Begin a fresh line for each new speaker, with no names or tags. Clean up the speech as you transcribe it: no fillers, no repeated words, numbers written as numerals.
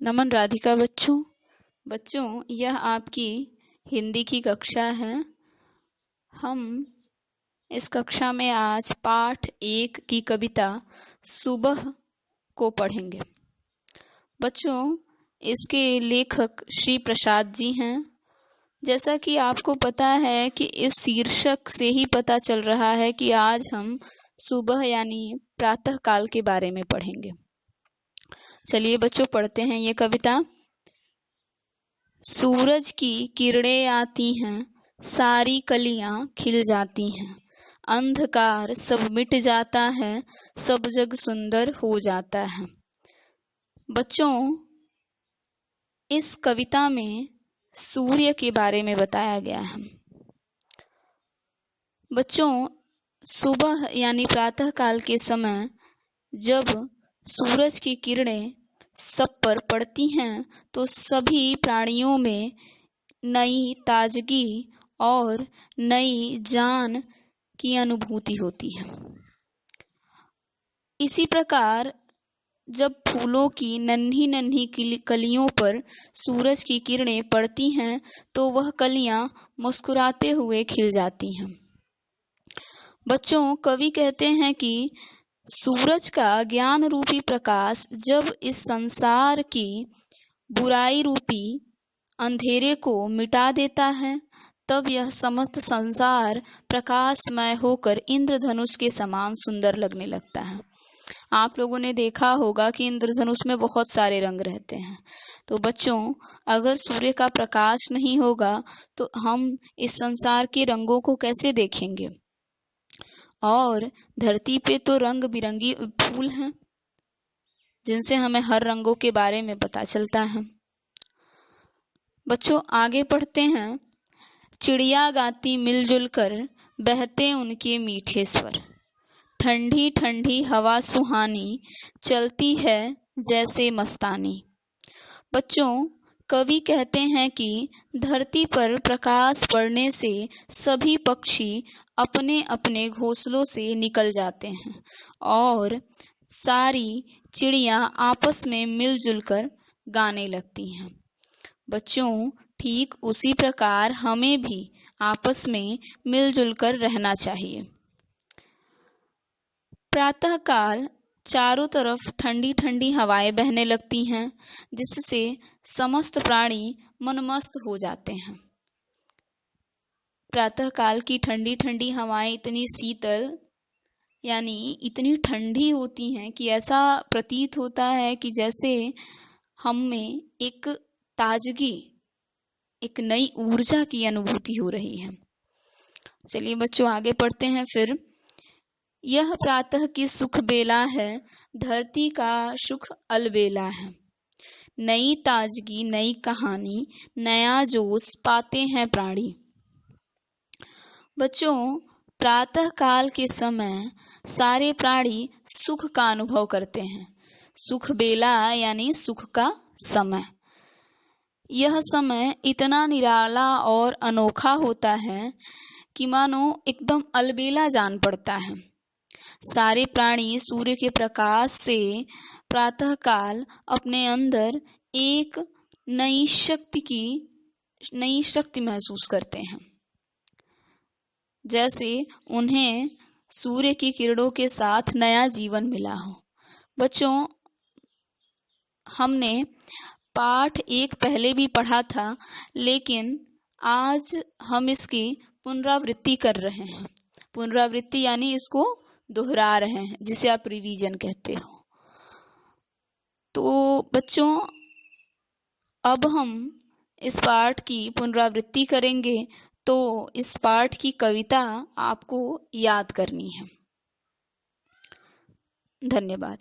नमन राधिका बच्चों। यह आपकी हिंदी की कक्षा है। हम इस कक्षा में आज पाठ 1 की कविता सुबह को पढ़ेंगे। बच्चों, इसके लेखक श्री प्रसाद जी हैं। जैसा कि आपको पता है कि इस शीर्षक से ही पता चल रहा है कि आज हम सुबह यानी प्रातः काल के बारे में पढ़ेंगे। चलिए बच्चों, पढ़ते हैं ये कविता। सूरज की किरणें आती हैं, सारी कलियां खिल जाती हैं, अंधकार सब मिट जाता है, सब जग सुंदर हो जाता है। बच्चों, इस कविता में सूर्य के बारे में बताया गया है। बच्चों, सुबह यानी प्रातः काल के समय जब सूरज की किरणें सब पर पड़ती हैं तो सभी प्राणियों में नई ताजगी और नई जान की अनुभूति होती है। इसी प्रकार जब फूलों की नन्ही नन्ही कलियों पर सूरज की किरणें पड़ती हैं तो वह कलियां मुस्कुराते हुए खिल जाती हैं। बच्चों, कवि कहते हैं कि सूरज का ज्ञान रूपी प्रकाश जब इस संसार की बुराई रूपी अंधेरे को मिटा देता है तब यह समस्त संसार प्रकाशमय होकर इंद्रधनुष के समान सुंदर लगने लगता है। आप लोगों ने देखा होगा कि इंद्रधनुष में बहुत सारे रंग रहते हैं। तो बच्चों, अगर सूर्य का प्रकाश नहीं होगा तो हम इस संसार के रंगों को कैसे देखेंगे। और धरती पे तो रंग बिरंगी फूल हैं जिनसे हमें हर रंगों के बारे में पता चलता है। बच्चों, आगे पढ़ते हैं। चिड़िया गाती मिलजुल कर, बहते उनके मीठे स्वर, ठंडी ठंडी हवा सुहानी, चलती है जैसे मस्तानी। बच्चों, कवि कहते हैं कि धरती पर प्रकाश पड़ने से सभी पक्षी अपने अपने घोंसलों से निकल जाते हैं और सारी चिड़िया आपस में मिलजुल कर गाने लगती हैं। बच्चों, ठीक उसी प्रकार हमें भी आपस में मिलजुल कर रहना चाहिए। प्रातः काल चारों तरफ ठंडी ठंडी हवाएं बहने लगती हैं जिससे समस्त प्राणी मनमस्त हो जाते हैं। प्रातः काल की ठंडी ठंडी हवाएं इतनी शीतल यानी इतनी ठंडी होती हैं कि ऐसा प्रतीत होता है कि जैसे हम में एक ताजगी, एक नई ऊर्जा की अनुभूति हो रही है। चलिए बच्चों, आगे पढ़ते हैं फिर। यह प्रातः की सुख बेला है, धरती का सुख अलबेला है, नई ताजगी नई कहानी, नया जोश पाते हैं प्राणी। बच्चों, प्रातः काल के समय सारे प्राणी सुख का अनुभव करते हैं। सुख बेला यानी सुख का समय। यह समय इतना निराला और अनोखा होता है कि मानो एकदम अलबेला जान पड़ता है। सारे प्राणी सूर्य के प्रकाश से प्रातः काल अपने अंदर एक नई शक्ति महसूस करते हैं, जैसे उन्हें सूर्य की किरणों के साथ नया जीवन मिला हो। बच्चों, हमने पाठ 1 पहले भी पढ़ा था, लेकिन आज हम इसकी पुनरावृत्ति कर रहे हैं। पुनरावृत्ति यानी इसको दोहरा रहे हैं, जिसे आप रिवीजन कहते हो। तो बच्चों, अब हम इस पाठ की पुनरावृत्ति करेंगे, तो इस पाठ की कविता आपको याद करनी है। धन्यवाद।